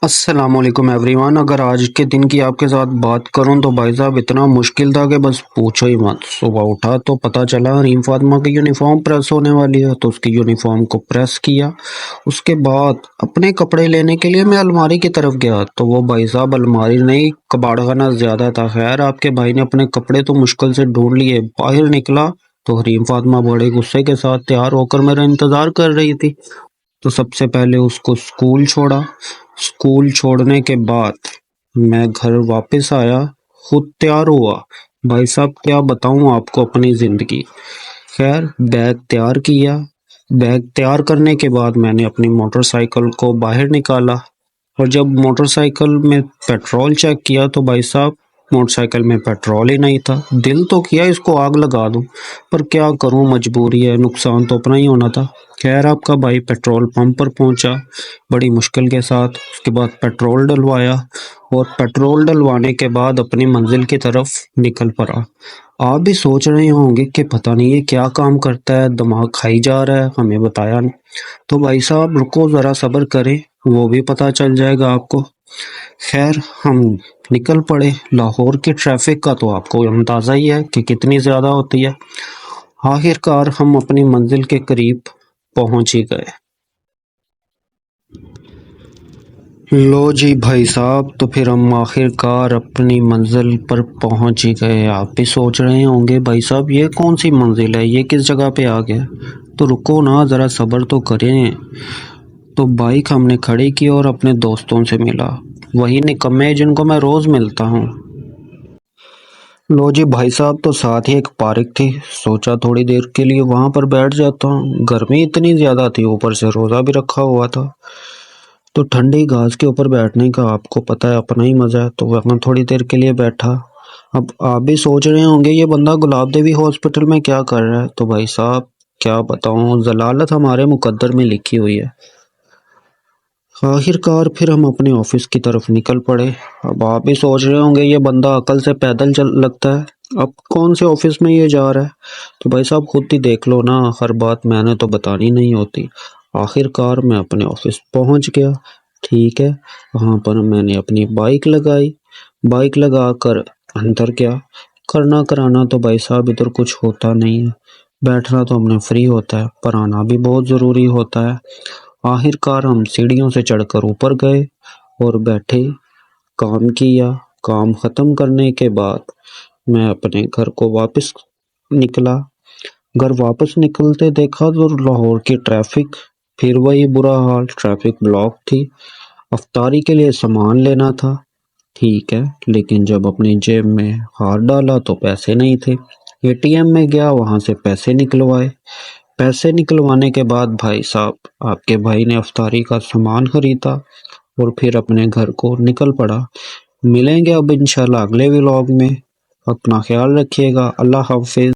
السلام علیکم every one. اگر آج کے دن کی آپ کے ساتھ بات کروں تو بھائی صاحب اتنا مشکل تھا کہ بس پوچھو ہی مت۔ صبح اٹھا تو پتہ چلا ریم فاطمہ کی یونیفارم پریس ہونے والی ہے، تو اس کی یونیفارم کو پریس کیا۔ اس کے بعد اپنے کپڑے لینے کے لیے میں الماری کی طرف گیا تو وہ بھائی صاحب الماری نہیں، کباڑ خانہ زیادہ تھا۔ خیر آپ کے بھائی نے اپنے کپڑے تو مشکل سے ڈھونڈ لیے، باہر نکلا تو ریم فاطمہ بڑے غصے کے ساتھ تیار ہو کر میرا انتظار کر رہی تھی۔ تو سب سے پہلے اس کو اسکول چھوڑا۔ اسکول چھوڑنے کے بعد میں گھر واپس آیا، خود تیار ہوا۔ بھائی صاحب کیا بتاؤں آپ کو اپنی زندگی۔ خیر بیگ تیار کیا، بیگ تیار کرنے کے بعد میں نے اپنی موٹر سائیکل کو باہر نکالا، اور جب موٹر سائیکل میں پیٹرول چیک کیا تو بھائی صاحب موٹر سائیکل میں پیٹرول ہی نہیں تھا۔ دل تو کیا اس کو آگ لگا دوں، پر کیا کروں، مجبوری ہے، نقصان تو اپنا ہی ہونا تھا۔ خیر آپ کا بھائی پیٹرول پمپ پر پہنچا بڑی مشکل کے ساتھ، اس کے بعد پیٹرول ڈلوایا، اور پیٹرول ڈلوانے کے بعد اپنی منزل کی طرف نکل پڑا۔ آپ بھی سوچ رہے ہوں گے کہ پتہ نہیں یہ کیا کام کرتا ہے، دماغ کھائی جا رہا ہے، ہمیں بتایا نہیں۔ تو بھائی صاحب رکو ذرا صبر کریں، وہ بھی پتہ چل جائے گا آپ کو۔ خیر ہم نکل پڑے۔ لاہور کی ٹریفک کا تو آپ کو اندازہ ہی ہے کہ کتنی زیادہ ہوتی ہے۔ آخر کار ہم اپنی منزل کے قریب پہنچ ہی گئے۔ لو جی بھائی صاحب، تو پھر ہم آخر کار اپنی منزل پر پہنچ ہی گئے۔ آپ بھی سوچ رہے ہوں گے بھائی صاحب یہ کون سی منزل ہے، یہ کس جگہ پہ آ گیا، تو رکو نا ذرا صبر تو کریں۔ تو بائک ہم نے کھڑی کی اور اپنے دوستوں سے ملا، وہی نکمے جن کو میں روز ملتا ہوں۔ لو جی بھائی صاحب، تو ساتھ ہی ایک پارک تھی، سوچا تھوڑی دیر کے لیے وہاں پر بیٹھ جاتا ہوں۔ گرمی اتنی زیادہ تھی، اوپر سے روزہ بھی رکھا ہوا تھا، تو ٹھنڈی گھاس کے اوپر بیٹھنے کا آپ کو پتہ ہے اپنا ہی مزہ ہے، تو وہاں تھوڑی دیر کے لیے بیٹھا۔ اب آپ بھی سوچ رہے ہوں گے یہ بندہ گلاب دیوی ہاسپٹل میں کیا کر رہا ہے، تو بھائی صاحب کیا بتاؤں، ضلالت ہمارے مقدر میں لکھی ہوئی ہے۔ آخر کار پھر ہم اپنے آفس کی طرف نکل پڑے۔ اب آپ بھی سوچ رہے ہوں گے یہ بندہ عقل سے پیدل چل لگتا ہے، اب کون سے آفس میں یہ جا رہا ہے، تو بھائی صاحب خود ہی دیکھ لو نا، ہر بات میں نے تو بتانی نہیں ہوتی۔ آخر کار میں اپنے آفس پہنچ گیا، ٹھیک ہے، وہاں پر میں نے اپنی بائک لگائی، بائک لگا کر اندر گیا۔ کرنا کرانا تو بھائی صاحب ادھر کچھ ہوتا نہیں ہے، بیٹھنا تو ہم نے فری ہوتا ہے، پر آنا بھی بہت ضروری ہوتا ہے۔ آخر کار ہم سیڑھیوں سے چڑھ کر اوپر گئے اور بیٹھے، کام کیا۔ کام ختم کرنے کے بعد میں اپنے گھر کو واپس نکلا۔ گھر واپس نکلتے دیکھا تو لاہور کی ٹریفک، پھر وہی برا حال، ٹریفک بلاک تھی۔ افطاری کے لیے سامان لینا تھا، ٹھیک ہے، لیکن جب اپنی جیب میں ہاتھ ڈالا تو پیسے نہیں تھے۔ اے ٹی ایم میں گیا، وہاں سے پیسے نکلوائے۔ پیسے نکلوانے کے بعد بھائی صاحب آپ کے بھائی نے افطاری کا سامان خریدا اور پھر اپنے گھر کو نکل پڑا۔ ملیں گے اب انشاءاللہ اگلے ولاگ میں، اپنا خیال رکھیے گا، اللہ حافظ۔